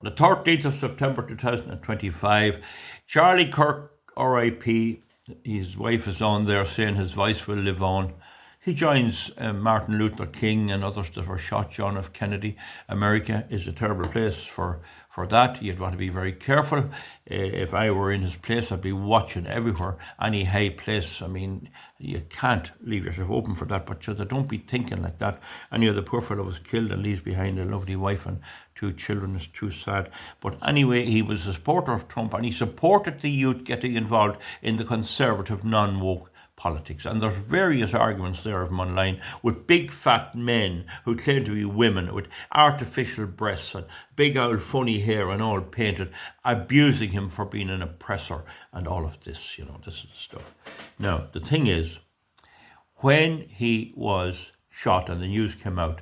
The 13th of September 2025, Charlie Kirk, RIP, his wife is on there saying his voice will live on. He joins Martin Luther King and others that were shot, John F. Kennedy. America is a terrible place for that. You'd want to be very careful. If I were in his place, I'd be watching everywhere. Any high place, I mean, you can't leave yourself open for that. But don't be thinking like that. And the poor fellow was killed and leaves behind a lovely wife and 2 children. Is too sad. But anyway, he was a supporter of Trump and he supported the youth getting involved in the conservative, non-woke politics. And there's various arguments there of him online with big fat men who claim to be women with artificial breasts and big old funny hair and all painted, abusing him for being an oppressor and all of this. This is the stuff. Now, the thing is, when he was shot and the news came out,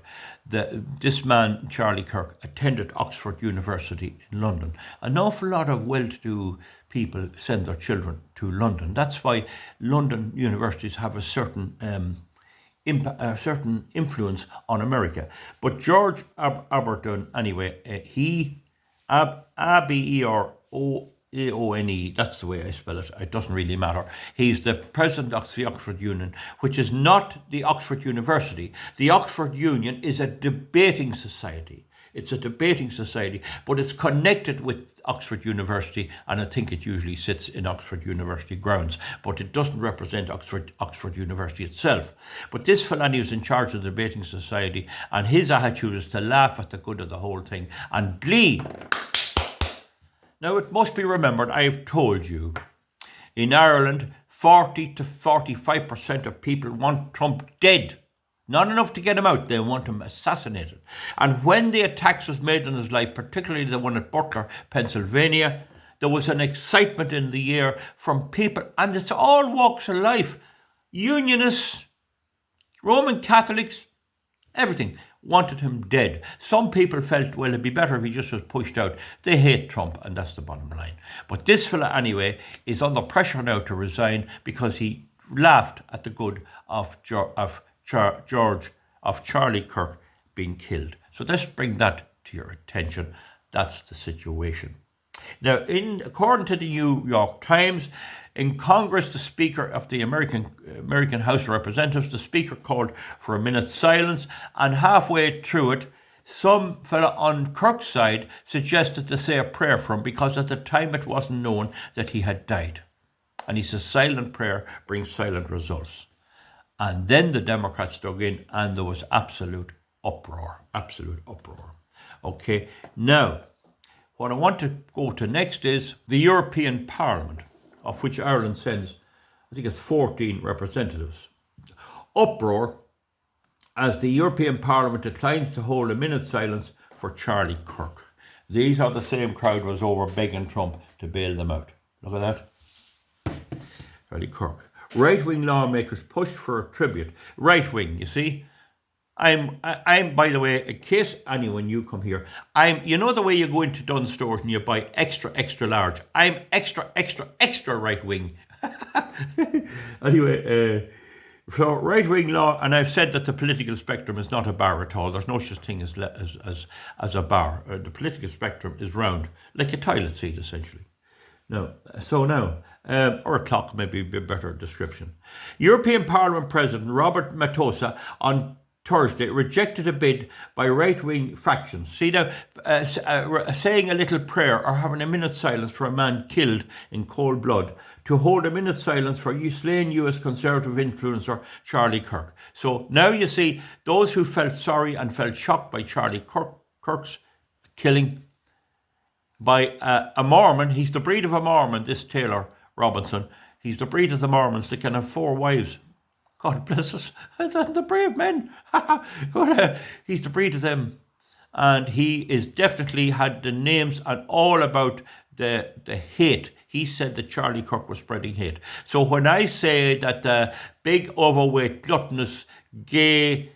this man, Charlie Kirk, attended Oxford University in London. An awful lot of well-to-do people send their children to London. That's why London universities have a certain influence on America. But George Aberton, anyway, he, Aberone, that's the way I spell it. It doesn't really matter. He's the president of the Oxford Union, which is not the Oxford University. The Oxford Union is a debating society. It's a debating society, but it's connected with Oxford University, and I think it usually sits in Oxford University grounds, but it doesn't represent Oxford University itself. But this fella is in charge of the debating society, and his attitude is to laugh at the good of the whole thing and glee. Now, it must be remembered, I've told you, in Ireland, 40 to 45% of people want Trump dead. Not enough to get him out, they want him assassinated. And when the attacks was made on his life, particularly the one at Butler, Pennsylvania, there was an excitement in the air from people, and it's all walks of life. Unionists, Roman Catholics, everything wanted him dead. Some people felt, well, it'd be better if he just was pushed out. They hate Trump, and that's the bottom line. But this fella, anyway, is under pressure now to resign because he laughed at the good of Charlie Kirk being killed. So let's bring that to your attention. That's the situation. Now, according to the New York Times, in Congress, the Speaker of the American House of Representatives, the Speaker called for a minute's silence, and halfway through it, some fella on Kirk's side suggested to say a prayer for him because at the time it wasn't known that he had died. And he says silent prayer brings silent results. And then the Democrats dug in and there was absolute uproar. Okay, now, what I want to go to next is the European Parliament, of which Ireland sends, I think it's 14 representatives. Uproar as the European Parliament declines to hold a minute's silence for Charlie Kirk. These are the same crowd who was over begging Trump to bail them out. Look at that. Charlie Kirk. Right-wing lawmakers pushed for a tribute. Right-wing, you see. I'm by the way, in case anyone you come here, you know the way you go into Dunnes Stores and you buy extra large. I'm extra right-wing. Anyway, so right-wing law, and I've said that the political spectrum is not a bar at all. There's no such thing as a bar. The political spectrum is round, like a toilet seat, essentially. Now, or a clock, maybe a better description. European Parliament President Robert Matosa on Thursday rejected a bid by right-wing factions. See now, saying a little prayer or having a minute's silence for a man killed in cold blood, to hold a minute's silence for slain US Conservative influencer Charlie Kirk. So now you see, those who felt sorry and felt shocked by Charlie Kirk's killing by a Mormon, he's the breed of a Mormon, this Taylor Robinson, he's the breed of the Mormons that can have 4 wives. God bless us. The brave men. He's the breed of them. And he is definitely had the names and all about the hate. He said that Charlie Kirk was spreading hate. So when I say that the big, overweight, gluttonous, gay,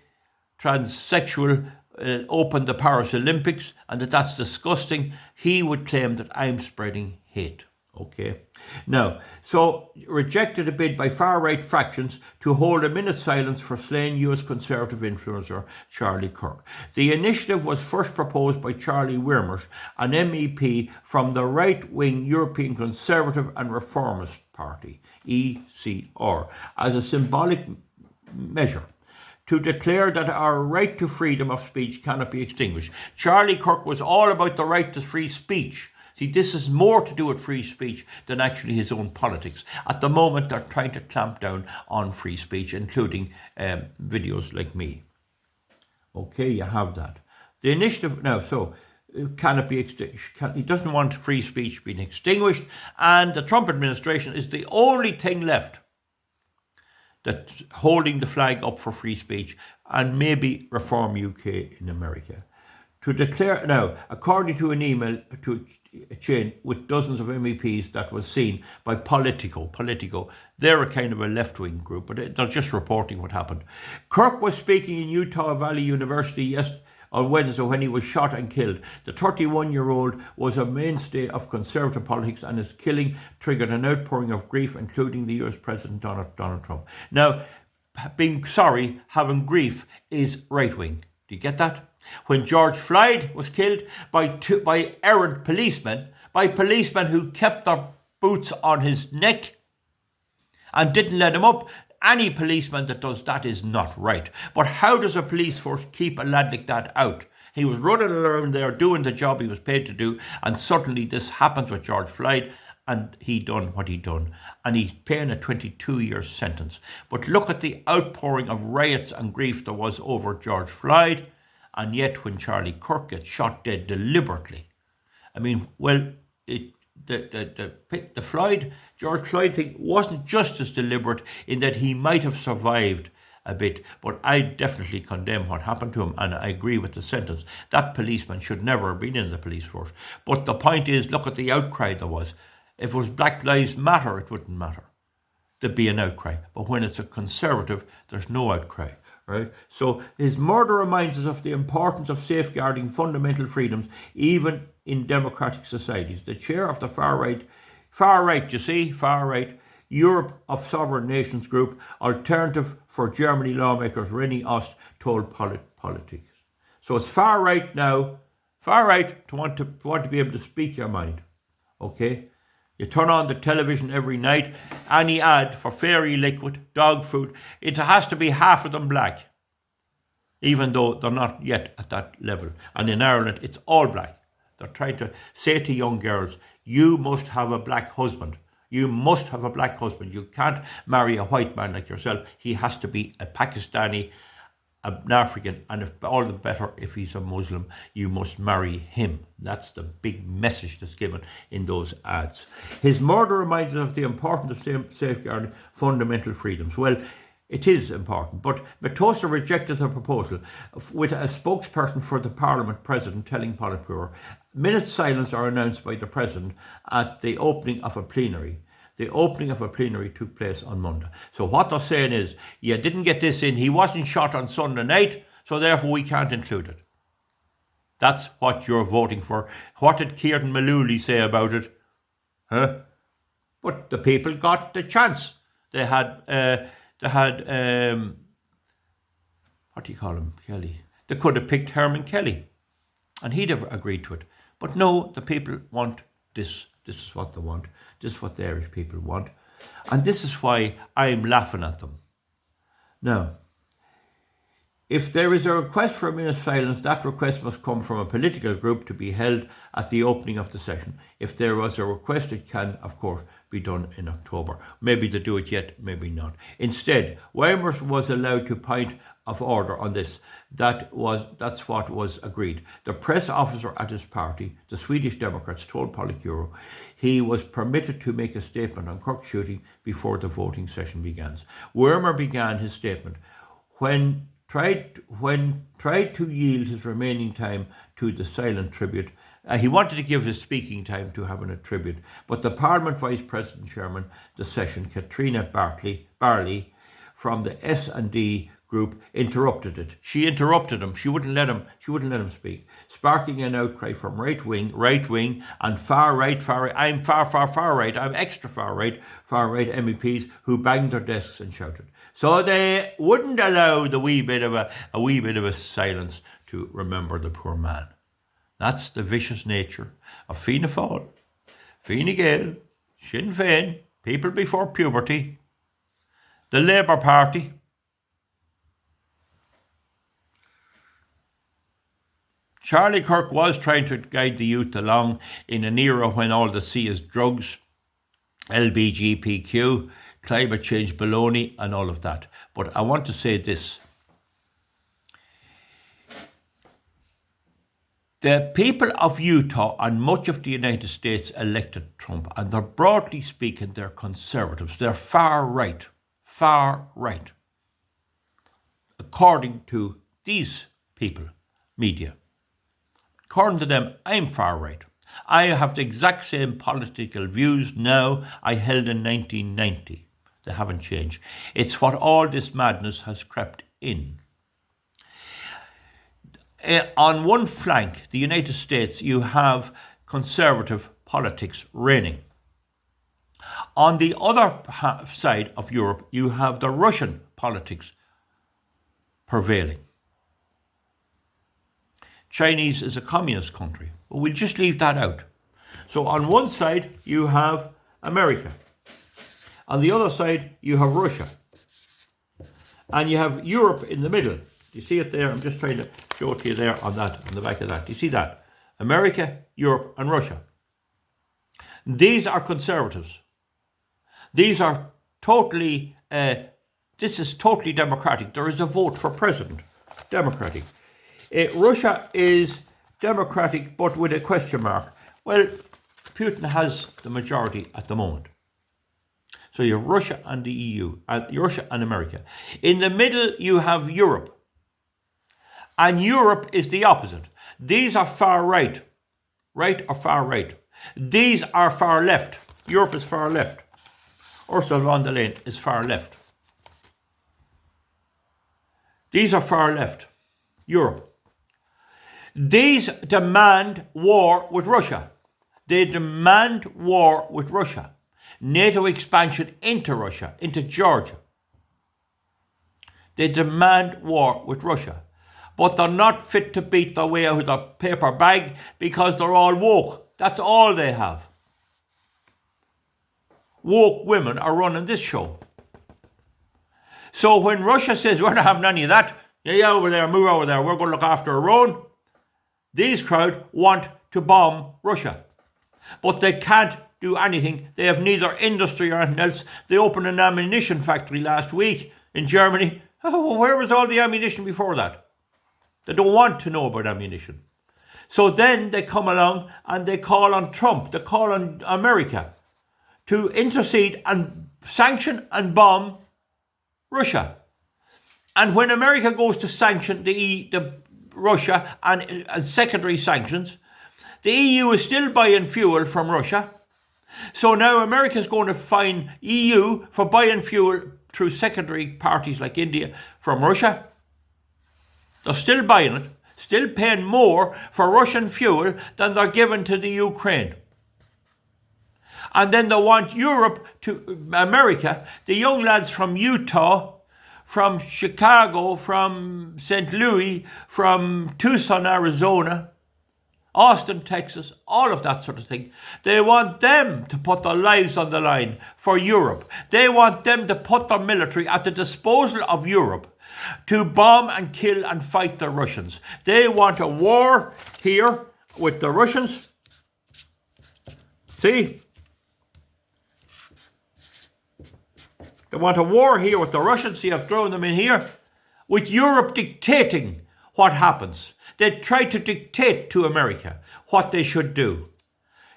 transsexual opened the Paris Olympics and that's disgusting, he would claim that I'm spreading hate. Okay. Now, so rejected a bid by far-right factions to hold a minute's silence for slain US Conservative influencer Charlie Kirk. The initiative was first proposed by Charlie Wirmers, an MEP from the right-wing European Conservative and Reformist Party, ECR, as a symbolic measure to declare that our right to freedom of speech cannot be extinguished. Charlie Kirk was all about the right to free speech. See, this is more to do with free speech than actually his own politics. At the moment, they're trying to clamp down on free speech, including videos like me. Okay, you have that. The initiative now, so can it be extinguished? He doesn't want free speech being extinguished, and the Trump administration is the only thing left that's holding the flag up for free speech, and maybe Reform UK in America. To declare now, according to an email to a chain with dozens of MEPs that was seen by Politico, they're a kind of a left-wing group, but they're just reporting what happened. Kirk was speaking in Utah Valley University on Wednesday when he was shot and killed. The 31-year-old was a mainstay of Conservative politics, and his killing triggered an outpouring of grief, including the US President Donald Trump. Now, being sorry, having grief is right-wing. Do you get that? When George Floyd was killed by errant policemen, by policemen who kept their boots on his neck and didn't let him up, any policeman that does that is not right. But how does a police force keep a lad like that out? He was running around there doing the job he was paid to do, and suddenly this happens with George Floyd, and he done what he done, and he's paying a 22-year sentence. But look at the outpouring of riots and grief there was over George Floyd, and yet when Charlie Kirk gets shot dead deliberately, I mean, well, the George Floyd thing wasn't just as deliberate in that he might have survived a bit, but I definitely condemn what happened to him, and I agree with the sentence. That policeman should never have been in the police force. But the point is, look at the outcry there was. If it was Black Lives Matter, it wouldn't matter. There'd be an outcry. But when it's a Conservative, there's no outcry. Right? So his murder reminds us of the importance of safeguarding fundamental freedoms, even in democratic societies. The chair of the far right, Europe of Sovereign Nations Group, Alternative for Germany lawmakers, Rennie Ost, told Politics. So it's far right now, to want to be able to speak your mind. Okay? You turn on the television every night, any ad for fairy liquid, dog food, it has to be half of them black, even though they're not yet at that level. And in Ireland, it's all black. They're trying to say to young girls, you must have a black husband. You must have a black husband. You can't marry a white man like yourself. He has to be a Pakistani, an African, and if all the better if he's a Muslim, you must marry him. That's the big message that's given in those ads. His murder reminds us of the importance of safeguarding fundamental freedoms. Well, it is important, but Matosa rejected the proposal, with a spokesperson for the Parliament President telling Politburo, minutes silence are announced by the President at the opening of a plenary. The opening of a plenary took place on Monday. So what they're saying is, you didn't get this in, he wasn't shot on Sunday night, so therefore we can't include it. That's what you're voting for. What did Kieran Malooly say about it? Huh? But the people got the chance. They had what do you call him, Kelly? They could have picked Herman Kelly, and he'd have agreed to it. But no, the people want this. This is what they want. This is what the Irish people want. And this is why I'm laughing at them. Now, if there is a request for a minute's silence, that request must come from a political group to be held at the opening of the session. If there was a request, it can, of course, be done in October. Maybe they do it yet, maybe not. Instead, Weimers was allowed to point of order on this. That's what was agreed. The press officer at his party, the Swedish Democrats, told Politburo he was permitted to make a statement on Kirk's shooting before the voting session begins. Wormer began his statement when tried to yield his remaining time to the silent tribute. He wanted to give his speaking time to having a tribute, but the Parliament Vice President chairman the session, Katrina Barley, from the S&D, group interrupted it. She interrupted him. She wouldn't let him speak, sparking an outcry from right wing, and far right. I'm far right. I'm extra far right MEPs who banged their desks and shouted. So they wouldn't allow the wee bit of a silence to remember the poor man. That's the vicious nature of Fianna Fáil, Fine Gael, Sinn Féin, people before puberty, the Labour Party. Charlie Kirk was trying to guide the youth along in an era when all they see is drugs, LBGPQ, climate change baloney and all of that. But I want to say this. The people of Utah and much of the United States elected Trump, and they're broadly speaking, they're conservatives. They're far right, according to these people, media. According to them, I'm far right. I have the exact same political views now I held in 1990. They haven't changed. It's what all this madness has crept in. On one flank, the United States, you have conservative politics reigning. On the other side of Europe, you have the Russian politics prevailing. Chinese is a communist country. But we'll just leave that out. So on one side, you have America. On the other side, you have Russia. And you have Europe in the middle. You see it there? I'm just trying to show it to you there on the back of that. Do you see that? America, Europe, and Russia. These are conservatives. These are totally, this is totally democratic. There is a vote for president. Democratic. Russia is democratic, but with a question mark. Well, Putin has the majority at the moment. So you have Russia and the EU, Russia and America. In the middle, you have Europe. And Europe is the opposite. These are far right. Right or far right. These are far left. Europe is far left. Ursula von der Leyen is far left. These are far left. Europe. These demand war with Russia. They demand war with Russia. NATO expansion into Russia, into Georgia. They demand war with Russia. But they're not fit to beat their way out of the paper bag because they're all woke. That's all they have. Woke women are running this show. So when Russia says, we're not having any of that, yeah, over there, move over there, we're going to look after our own, these crowd want to bomb Russia. But they can't do anything. They have neither industry or anything else. They opened an ammunition factory last week in Germany. Oh, where was all the ammunition before that? They don't want to know about ammunition. So then they come along and they call on Trump, they call on America to intercede and sanction and bomb Russia. And when America goes to sanction the Russia and secondary sanctions, the EU is still buying fuel from Russia. So now America is going to fine EU for buying fuel through secondary parties like India from Russia. They're still buying it, still paying more for Russian fuel than they're giving to the Ukraine. And then they want Europe to America, the young lads from Utah, from Chicago, from St. Louis, from Tucson, Arizona, Austin, Texas, all of that sort of thing. They want them to put their lives on the line for Europe. They want them to put their military at the disposal of Europe to bomb and kill and fight the Russians. They want a war here with the Russians. See? They want a war here with the Russians. You have thrown them in here. With Europe dictating what happens. They try to dictate to America what they should do.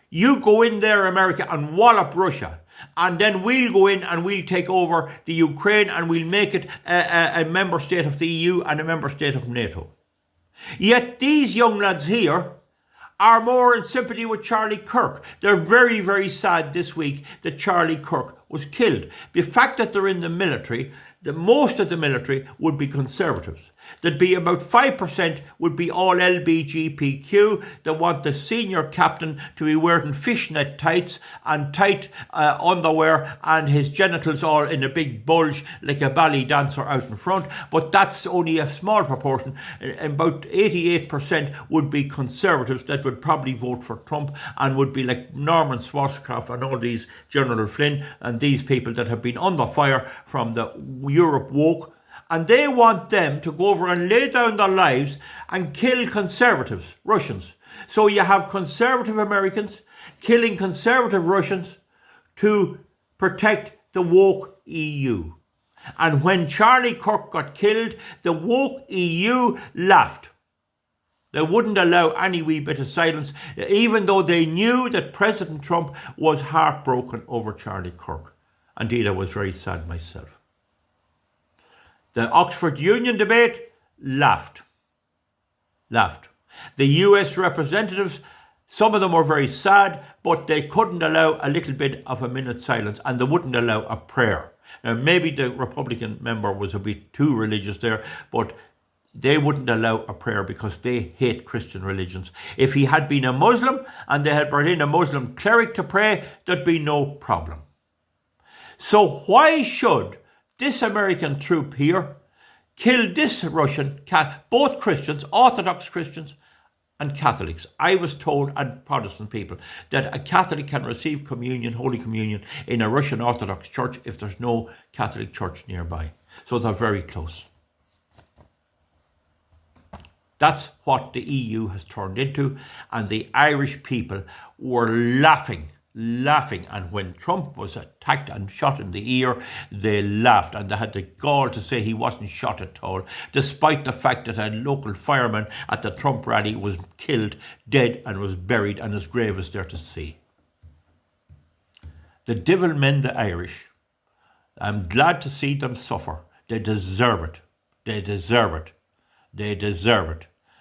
You go in there, America, and wallop Russia. And then we'll go in and we'll take over the Ukraine and we'll make it a member state of the EU and a member state of NATO. Yet these young lads here are more in sympathy with Charlie Kirk. They're very, very sad this week that Charlie Kirk was killed. The fact that they're in the military, most of the military would be conservatives. There'd be about 5% would be all LBGPQ that want the senior captain to be wearing fishnet tights and tight underwear and his genitals all in a big bulge like a ballet dancer out in front. But that's only a small proportion. About 88% would be conservatives that would probably vote for Trump and would be like Norman Schwarzkopf and all these General Flynn and these people that have been under fire from the Europe woke. And they want them to go over and lay down their lives and kill conservatives, Russians. So you have conservative Americans killing conservative Russians to protect the woke EU. And when Charlie Kirk got killed, the woke EU laughed. They wouldn't allow any wee bit of silence, even though they knew that President Trump was heartbroken over Charlie Kirk. Indeed, I was very sad myself. The Oxford Union debate laughed. The US representatives, some of them were very sad, but they couldn't allow a little bit of a minute's silence, and they wouldn't allow a prayer. Now, maybe the Republican member was a bit too religious there, but they wouldn't allow a prayer because they hate Christian religions. If he had been a Muslim and they had brought in a Muslim cleric to pray, there'd be no problem. So why should this American troop here kill this Russian, both Christians, Orthodox Christians and Catholics? I was told, and Protestant people, that a Catholic can receive communion, Holy Communion, in a Russian Orthodox church if there's no Catholic church nearby. So they're very close. That's what the EU has turned into, and the Irish people were laughing. And when Trump was attacked and shot in the ear, they laughed, and they had the gall to say he wasn't shot at all, despite the fact that a local fireman at the Trump rally was killed, dead, and was buried, and his grave is there to see. The devil men, the Irish, I'm glad to see them suffer. They deserve it.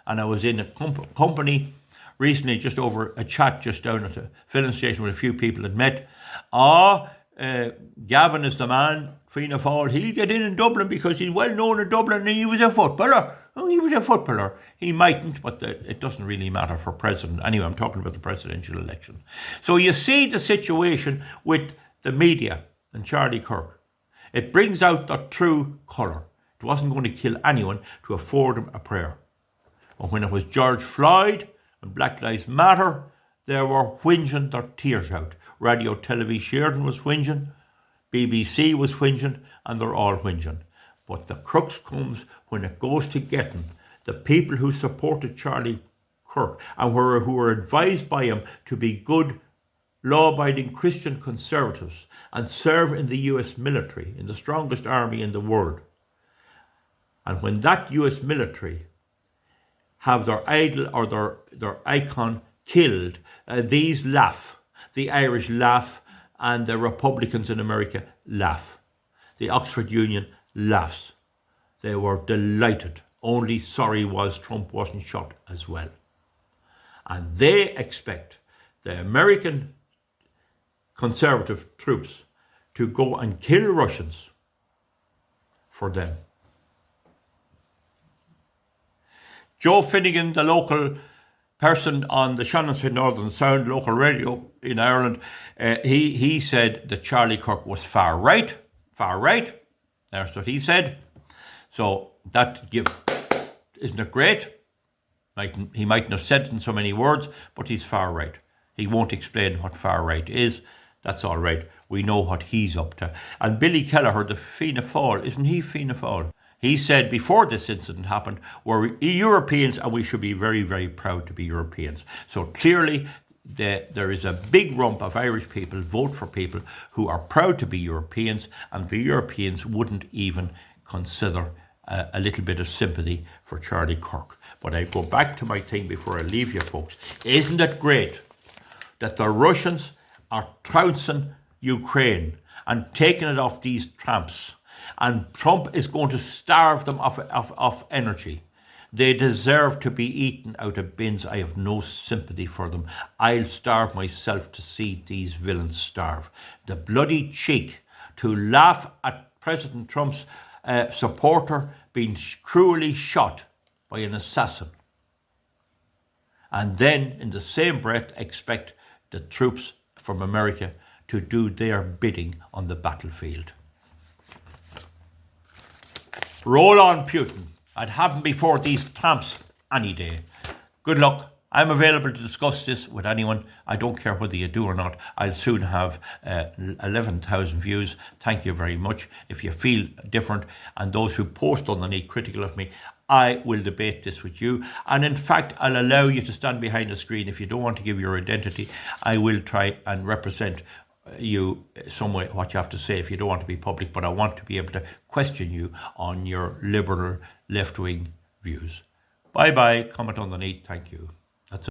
And I was in a company recently, just over a chat just down at the filling station with a few people that met. Gavin is the man, Fianna Fáil. He'll get in Dublin because he's well known in Dublin and he was a footballer. He mightn't, but it doesn't really matter for president. Anyway, I'm talking about the presidential election. So you see the situation with the media and Charlie Kirk. It brings out the true colour. It wasn't going to kill anyone to afford him a prayer. And when it was George Floyd and Black Lives Matter, they were whinging their tears out. Radio Television Sheridan was whinging, BBC was whinging, and they're all whinging. But the crux comes when it goes to getting the people who supported Charlie Kirk and who were advised by him to be good, law-abiding Christian conservatives and serve in the US military, in the strongest army in the world. And when that US military have their idol or their icon killed, these laugh. The Irish laugh and the Republicans in America laugh. The Oxford Union laughs. They were delighted. Only sorry was Trump wasn't shot as well. And they expect the American conservative troops to go and kill Russians for them. Joe Finnegan, the local person on the Shannon Northern Sound local radio in Ireland, he said that Charlie Kirk was far right. That's what he said. So isn't it great? He mightn't have said it in so many words, but he's far right. He won't explain what far right is. That's all right. We know what he's up to. And Billy Kelleher, the Fianna Fáil, isn't he Fianna Fáil? He said before this incident happened, we're Europeans and we should be very, very proud to be Europeans. So clearly there is a big rump of Irish people vote for people who are proud to be Europeans, and the Europeans wouldn't even consider a little bit of sympathy for Charlie Kirk. But I go back to my thing before I leave you folks. Isn't it great that the Russians are trouncing Ukraine and taking it off these tramps? And Trump is going to starve them of energy. They deserve to be eaten out of bins. I have no sympathy for them. I'll starve myself to see these villains starve. The bloody cheek to laugh at President Trump's supporter being cruelly shot by an assassin, and then in the same breath expect the troops from America to do their bidding on the battlefield. Roll on, Putin. I'd have him before these tramps any day. Good luck. I'm available to discuss this with anyone. I don't care whether you do or not. I'll soon have 11,000 views. Thank you very much. If you feel different, and those who post underneath critical of me, I will debate this with you. And in fact, I'll allow you to stand behind the screen. If you don't want to give your identity, I will try and represent you some way, what you have to say, if you don't want to be public, but I want to be able to question you on your liberal left-wing views. Bye bye. Comment underneath. Thank you.